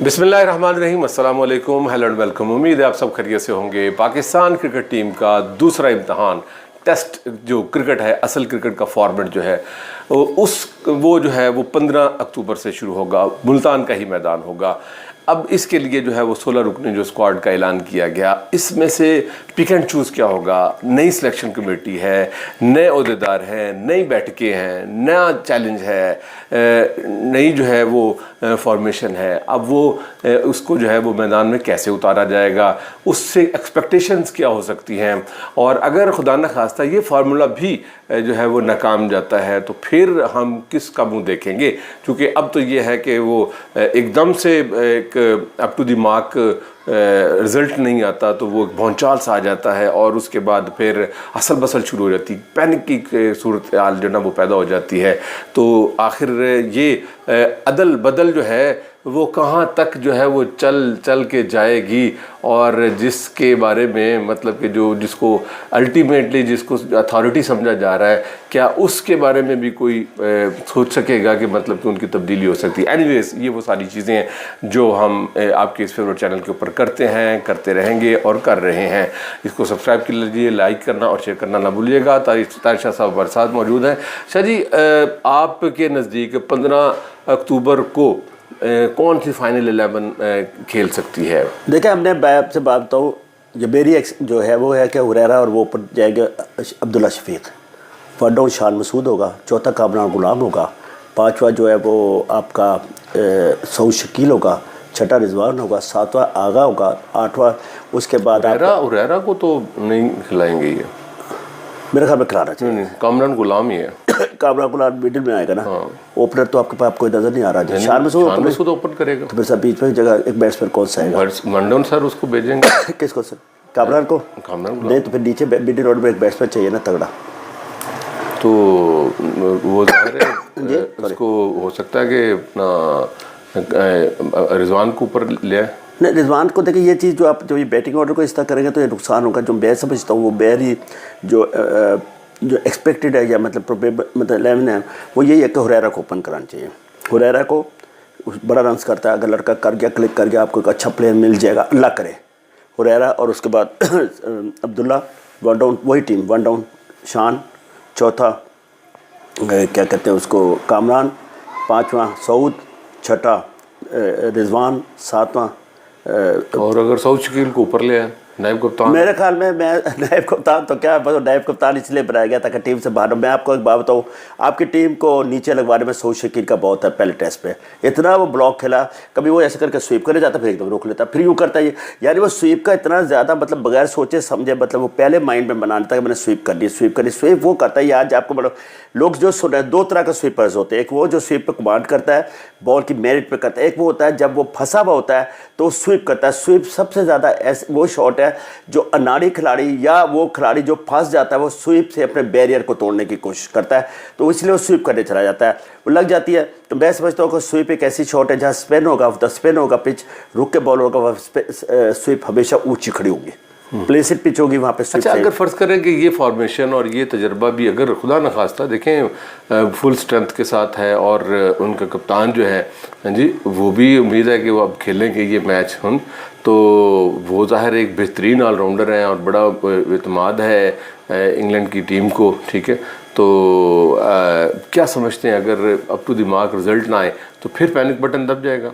बिस्मिल्लाहिर्रहमानिर्रहीम, अस्सलाम वालेकुम, हेलो एंड वेलकम। उम्मीद है आप सब खैरियत से होंगे। पाकिस्तान क्रिकेट टीम का दूसरा इम्तहान टेस्ट जो क्रिकेट है, असल क्रिकेट का फॉर्मेट जो है वो जो है वो 15 अक्टूबर से शुरू होगा। मुल्तान का ही मैदान होगा। अब इसके लिए जो है वो 16 रुकनी जो स्क्वाड का ऐलान किया गया, इसमें से पिक एंड चूज़ क्या होगा। नई सिलेक्शन कमेटी है, नए अहदेदार हैं, नई बैठकें हैं, नया चैलेंज है, नई जो है वो फॉर्मेशन है। अब वो उसको जो है वो मैदान में कैसे उतारा जाएगा, उससे एक्सपेक्टेशंस क्या हो सकती हैं। और अगर खुदा न खास्ता ये फार्मूला भी जो है वो नाकाम जाता है तो फिर हम किसका मुंह देखेंगे। क्योंकि अब तो ये है कि वो एकदम से एक up to the mark result नहीं आता तो वो भौंचाल सा आ जाता है और उसके बाद फिर असल बसल शुरू हो जाती, पैनिक की सूरत हाल जो ना वो पैदा हो जाती है। तो आखिर ये अदल बदल जो है वो कहाँ तक जो है वो चल के जाएगी, और जिसके बारे में मतलब कि जिसको अल्टीमेटली जिसको अथॉरिटी समझा जा रहा है, क्या उसके बारे में भी कोई सोच सकेगा कि मतलब कि उनकी तब्दीली हो सकती है। एनीवेज, ये वो सारी चीज़ें हैं जो हम आपके इस फेवरेट चैनल के ऊपर करते हैं, करते रहेंगे और कर रहे हैं। इसको सब्सक्राइब कर लीजिए, लाइक करना और शेयर करना ना भूलिएगा। तारिक शाह साहब हमारे साथ मौजूद हैं। शाह जी, आपके नज़दीक 15 अक्टूबर को कौन सी फाइनल 11 खेल सकती है? देखिए, हमने आपसे बात बताऊँ, जो मेरी जो है वो है कि हुरैरा और वो ऊपर जाएगा अब्दुल्ला शफीक, फर्स्ट डाउन शान मसूद होगा, चौथा कामरान गुलाम होगा, पांचवा जो है वो आपका सऊद शकील होगा, छठा रिजवान होगा, सातवां आगा होगा, आठवां उसके बाद हुरैरा को तो नहीं खिलाएंगे ये, मेरे ख्याल में खिलाना चाहिए। नहीं, कामरान गुलाम ही है। कामरान गुलाम मिडिल में आएगा ना। हाँ। ओपनर तो आपके पास कोई नजर नहीं आ रहा है। शान मसूद ओपन करेगा तो फिर सब बीच में जगह एक बैट्समैन कौन सा आएगा? मंडन सर उसको भेजेंगे। किसको सर? कामरान को? नहीं तो फिर नीचे मिडिल रोड में एक बैट्समैन चाहिए ना तगड़ा। तो वो जाहिर है उसको हो सकता है कि अपना रिजवान को ऊपर ले आए। नहीं, रिजवान को देखिए, ये चीज़ जो ये बैटिंग ऑर्डर को इस तरह करेंगे तो ये नुकसान होगा। जो मैं समझता हूँ वो बैर ही जो एक्सपेक्टेड है या मतलब 11 है वो यही है कि हुरैरा को ओपन कराना चाहिए। हुरैरा को बड़ा रन्स करता है, अगर लड़का कर गया, क्लिक कर गया, आपको एक अच्छा प्लेयर मिल जाएगा, अल्लाह करे। हुरैरा और उसके बाद अब्दुल्ला, वन डाउन वही टीम, वन डाउन शान, चौथा क्या कहते हैं उसको कामरान, पाँचवा सऊद, छठा रिजवान, सातवां और अगर सऊद शकील को ऊपर ले आए नायब कप्तान। मेरे ख्याल में मैं नायब कप्तान तो क्या बस, नायब कप्तान इसलिए बनाया गया था कि टीम से बाहर। मैं आपको एक बात बताऊँ, आपकी टीम को नीचे लगवाने में सऊद शकील का बहुत है। पहले टेस्ट पे इतना वो ब्लॉक खेला, कभी वो ऐसे करके स्वीप करने जाता, फिर एकदम रोक लेता, फिर यूँ करता है। यानी वो स्वीप का इतना ज़्यादा मतलब बगैर सोचे समझे, मतलब वो पहले माइंड में बना लेता है कि मैंने स्वीप करनी, स्वीप वो करता है। आज आपको बड़ा लोग जो सुन रहे हैं, दो तरह के स्वीपर्स होते हैं। एक वो जो स्वीप पर कमांड करता है, बॉल की मेरिट पे करता है। एक वो होता है जब वो फंसा हुआ होता है तो स्वीप करता है। स्वीप सबसे ज़्यादा ऐसे वो शॉट है जो अनाड़ी खिलाड़ी या वो खिलाड़ी जो फंस जाता है वो स्वीप से अपने बैरियर को तोड़ने की कोशिश करता है, तो इसलिए वो स्वीप करने चला जाता है, वो लग जाती है। तो मैं समझता हूँ कि स्वीप एक ऐसी शॉट है जहाँ स्पिन होगा, स्पिन होगा, पिच रुक के बॉल होगा, स्वीप हमेशा ऊँची खड़ी होगी, प्लेसिड पिच होगी वहाँ पे। अच्छा, अगर फ़र्ज़ करें कि ये फॉर्मेशन और ये तजर्बा भी अगर खुदा न खास्ता देखें फुल स्ट्रेंथ के साथ है और उनका कप्तान जो है जी वो भी उम्मीद है कि वो अब खेलेंगे ये मैच हम, तो वो ज़ाहिर एक बेहतरीन ऑलराउंडर हैं और बड़ा एतमाद है इंग्लैंड की टीम को, ठीक है। तो क्या समझते हैं अगर up to the mark result ना आए तो फिर पैनिक बटन दब जाएगा?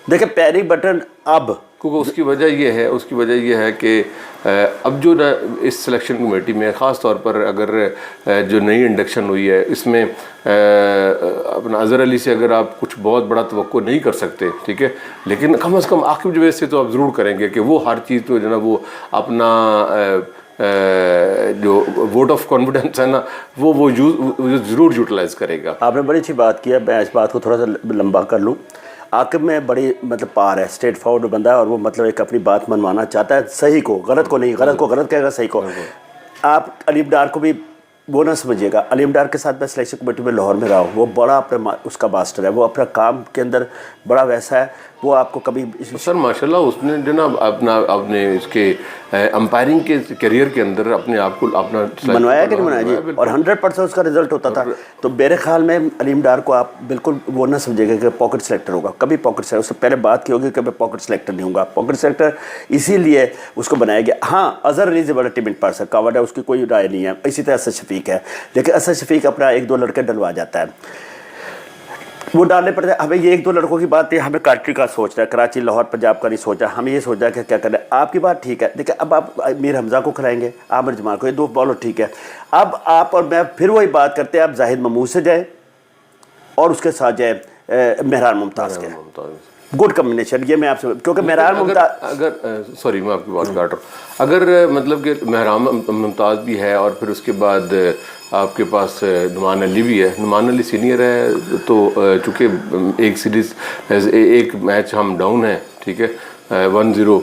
देखिए, पैनिक बटन अब, क्योंकि उसकी वजह यह है कि अब जो ना इस सिलेक्शन कमेटी में ख़ास तौर पर अगर जो नई इंडक्शन हुई है इसमें अपना अज़हर अली से अगर आप कुछ बहुत बड़ा तवक्को नहीं कर सकते, ठीक है, लेकिन कम से कम आकिब जवेद से तो आप ज़रूर करेंगे कि वो हर चीज़ तो जो ना वो अपना जो वोट ऑफ कॉन्फिडेंस है ना वो ज़रूर यूटिलाइज़ करेगा। आपने बड़ी अच्छी बात की है। मैं इस बात को थोड़ा सा लंबा कर लूँ। आकिब में बड़ी मतलब पार है, स्ट्रेट फॉरवर्ड बंदा है और वो मतलब एक अपनी बात मनवाना चाहता है, सही को गलत को नहीं, गलत को गलत कहेगा, सही को। आप अलीम डार को भी वो ना समझिएगा। अलीम डार के साथ मैं सिलेक्शन कमेटी में लाहौर में रहा हूँ, वो बड़ा अपने उसका मास्टर है, वो अपना काम के अंदर बड़ा वैसा है। वो आपको कभी सर माशाल्लाह उसने जो ना अपने इसके अंपायरिंग के करियर के अंदर अपने आप को अपना बनवाया कि नहीं बनाया जी, और 100% उसका रिजल्ट होता था। तो मेरे ख्याल में अलीम डार को आप बिल्कुल वो ना समझेगा कि पॉकेट सेलेक्टर होगा, कभी पॉकेट सेलेक्टर, उससे पहले बात की होगी कि मैं पॉकेट सेलेक्टर नहीं होगा। पॉकेट सेलेक्टर इसीलिए उसको बनाया गया। हाँ, अजहर अली से बड़ा टीम पर्सन कावड़ है, उसकी कोई राय नहीं है। इसी तरह असद शफीक है, लेकिन असद शफीक अपना 1-2 लड़के डलवा जाता है, वो डालने पड़ते हैं। हमें ये 1-2 लड़कों की बात है, हमें कंट्री का सोचना है, कराची लाहौर पंजाब का नहीं सोचा, हमें ये सोचा कि क्या करना है। आपकी बात ठीक है, देखिए अब आप मीर हमजा को खिलाएंगे, आमिर जमाल को, ये 2 बॉलर ठीक है। अब आप और मैं फिर वही बात करते हैं, आप जाहिद महमूद से जाए और उसके साथ जाए मेहरान मुमताज़ के, गुड कम्बिनेशन। ये मैं आपसे, क्योंकि मेहरान मुमताज़, अगर सॉरी मैं आपकी बात काट रहा हूँ, अगर मतलब कि मेहरान मुमताज़ भी है और फिर उसके बाद आपके पास नुमान अली भी है, नुमान अली सीनियर है, तो चूँकि एक सीरीज़ एक मैच हम डाउन है, ठीक है 1-0,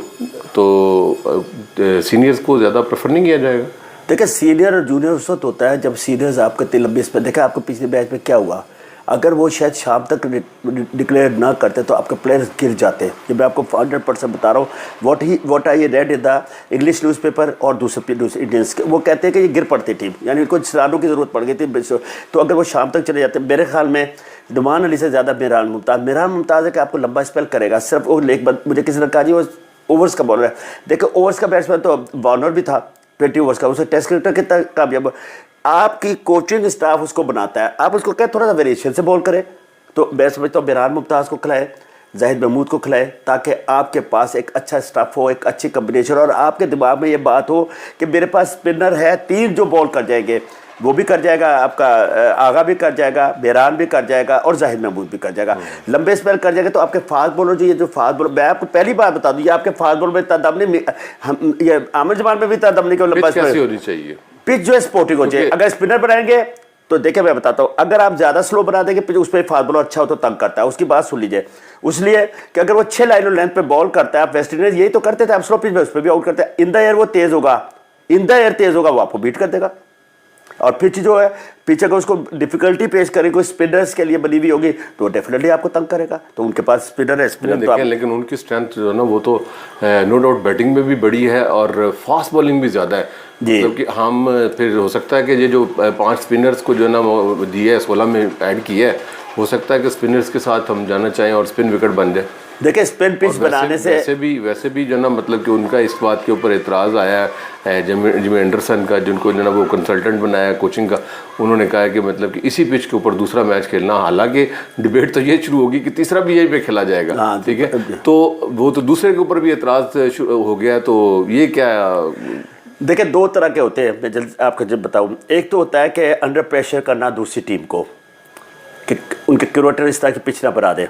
तो सीनियर्स को ज़्यादा प्रेफर नहीं किया जाएगा। देखिए सीनियर और जूनियर उस वक्त होता है जब सीनियर्स आपके लंबी पर, देखा आपको पिछले मैच में क्या हुआ, अगर वो शायद शाम तक डिक्लेयर ना करते तो आपके प्लेयर्स गिर जाते। ये मैं आपको 100% बता रहा हूँ। What I read in the English newspaper और दूसरे इंडियंस के, वो कहते हैं कि ये गिर पड़ती टीम, यानी इनको सलानों की ज़रूरत पड़ गई थी। तो अगर वो शाम तक चले जाते, मेरे ख्याल में नुमान अली से ज़्यादा मेहरान मुमताज़ है कि आपको लंबा स्पेल करेगा। सिर्फ वो मुझे किसी ने कहा जी वो ओवर्स का बॉलर है। देखो ओवर्स का बैट्समैन तो वार्नर भी था 20 ओवर्स का, उसे टेस्ट क्रिकेटर कितना कामयाब। आपकी कोचिंग स्टाफ उसको बनाता है, आप उसको कहें थोड़ा सा वेरिएशन से बॉल करें, तो मैं समझता हूँ मेहरान मुमताज़ को खिलाए, जाहिद महमूद को खिलाए, ताकि आपके पास एक अच्छा स्टाफ हो, एक अच्छी कम्बिनेशन, और आपके दिमाग में ये बात हो कि मेरे पास स्पिनर है 3 जो बॉल कर जाएंगे, वो भी कर जाएगा, आपका आगा भी कर जाएगा, मेहरान भी कर जाएगा और जाहिद महमूद भी कर जाएगा, लंबे स्पेल कर जाएगा। तो आपके फास्ट बॉलर जो, ये जो फास्ट बॉलर, मैं आपको पहली बात बता दूँ, ये आपके फास्ट बॉलर में इतना दम नहीं, हम ये आमिर जमान में भी इतना दम नहीं कि लंबा स्पेल होनी चाहिए। पिच जो है स्पोर्टिंग हो जाए। अगर स्पिनर बनाएंगे तो देखिए मैं बताता हूँ, अगर आप ज़्यादा स्लो बना देंगे पिच, उस पर फास्ट बॉलर अच्छा हो तो तंग करता है। उसकी बात सुन लीजिए, इसलिए कि अगर वो 6 लाइन और लेंथ पे बॉल करता है, आप वेस्ट इंडीज यही तो करते थे, आप स्लो पिच में उस पर भी आउट करते हैं। इन द एयर वो तेज़ होगा, इन द एयर तेज़ होगा, वो आपको बीट कर देगा। और पिच जो है, पिच अगर उसको डिफिकल्टी पेश करे, कोई स्पिनर्स के लिए बनी हुई होगी तो डेफिनेटली आपको तंग करेगा। तो उनके पास स्पिनर है, स्पिनर तो लेकिन उनकी स्ट्रेंथ जो है ना, वो तो नो डाउट बैटिंग में भी बड़ी है और फास्ट बॉलिंग भी ज़्यादा है। मतलब कि हम फिर हो सकता है कि ये जो 5 स्पिनर्स को जो है ना दिए है, 16 में ऐड किया है, हो सकता है कि स्पिनर्स के साथ हम जाना चाहें और स्पिन विकेट बन जाए। देखिए स्पिन पिच बनाने से वैसे भी जो ना, मतलब कि उनका इस बात के ऊपर एतराज़ आया है जिमी एंडरसन का, जिनको जो ना वो कंसल्टेंट बनाया कोचिंग का, उन्होंने कहा है कि मतलब कि इसी पिच के ऊपर दूसरा मैच खेलना, हालांकि डिबेट तो ये शुरू होगी कि तीसरा भी यही पे खेला जाएगा, ठीक है, तो वो तो दूसरे के ऊपर भी एतराज़ हो गया। तो ये क्या, देखिए 2 तरह के होते हैं, मैं जल्द आपको जब बताऊँ। एक तो होता है कि अंडर प्रेशर करना दूसरी टीम को, कि उनके क्रिकेटर इस तरह की पिच ना बना दे।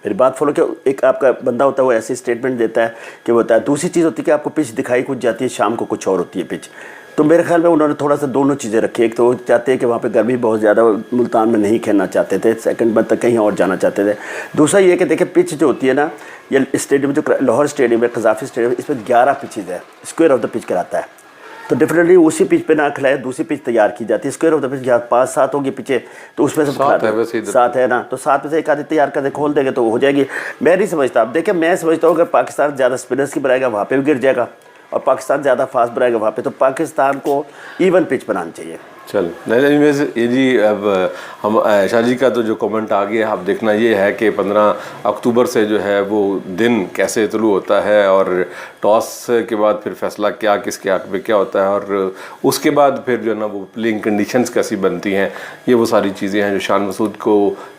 मेरी बात फॉलो, कि एक आपका बंदा होता है वो ऐसी स्टेटमेंट देता है कि वो होता है। दूसरी चीज़ होती है कि आपको पिच दिखाई कुछ जाती है, शाम को कुछ और होती है पिच। तो मेरे ख्याल में उन्होंने थोड़ा सा दोनों चीज़ें रखी। एक तो वो चाहते हैं कि वहाँ पे गर्मी बहुत ज़्यादा, मुल्तान में नहीं खेलना चाहते थे, सेकंड बार तक कहीं और जाना चाहते थे। दूसरा ये कि देखिए पिच जो होती है ना, ये स्टेडियम जो लाहौर स्टेडियम है, कज़ाफ़ी स्टेडियम, इसमें 11 पिचेज़ है, स्क्वायर ऑफ द पिच कराता है। तो डेफिनेटली उसी पिच पे ना खिलाए, दूसरी पिच तैयार की जाती है। स्क्वायर ऑफ द पिच 5-7 होगी पिचे, तो उसमें से 7 है ना, तो 7 में से एक आधी तैयार कर दे, खोल देंगे तो हो जाएगी। मैं नहीं समझता। अब देखिए मैं समझता हूँ अगर पाकिस्तान ज़्यादा स्पिनर्स की बनाएगा वहाँ पे भी गिर जाएगा, और पाकिस्तान ज़्यादा फास्ट बनाएगा वहाँ पे, तो पाकिस्तान को इवन पिच बनानी चाहिए। चल नहीं ये जी, अब हम शाह जी का तो जो कमेंट आ गया, अब देखना ये है कि 15 अक्टूबर से जो है वो दिन कैसे तुलू होता है, और टॉस के बाद फिर फैसला क्या किसके हक में क्या होता है, और उसके बाद फिर जो है ना वो प्लेइंग कंडीशंस कैसी बनती हैं। ये वो सारी चीज़ें हैं जो शान मसूद को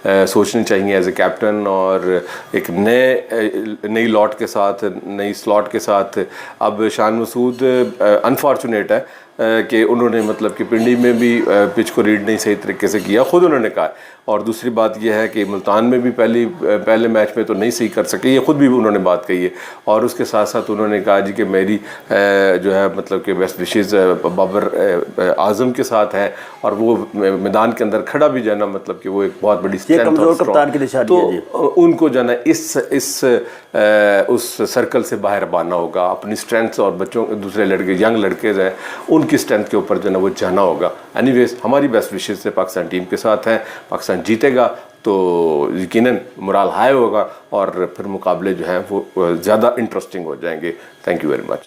सोचनी चाहिए एज ए कैप्टन, और एक नई लॉट के साथ, नई स्लॉट के साथ। अब शान मसूद अनफॉर्चुनेट है कि उन्होंने मतलब कि पिंडी में भी पिच को रीड नहीं सही तरीके से किया, ख़ुद उन्होंने कहा। और दूसरी बात यह है कि मुल्तान में भी पहले मैच में तो नहीं सही कर सके, ये ख़ुद भी उन्होंने बात कही है। और उसके साथ साथ उन्होंने कहा जी कि मेरी जो है मतलब कि बेस्ट विशेज़ बाबर आज़म के साथ है, और वो मैदान के अंदर खड़ा भी जाना मतलब कि वो एक बहुत बड़ी स्ट्रेंथ और तो उनको जाना उस सर्कल से बाहर आना होगा। अपनी स्ट्रेंथ्स और बच्चों दूसरे लड़के यंग लड़के हैं उनकी स्ट्रेंथ के ऊपर जो है ना वो जाना होगा। एनीवेज हमारी बेस्ट विशेज़ से पाकिस्तान टीम के साथ हैं। पाकिस्तान पाकिस्तान जीतेगा तो यकीनन मोराल हाई होगा और फिर मुकाबले जो हैं वो ज़्यादा इंटरेस्टिंग हो जाएंगे। Thank you very much.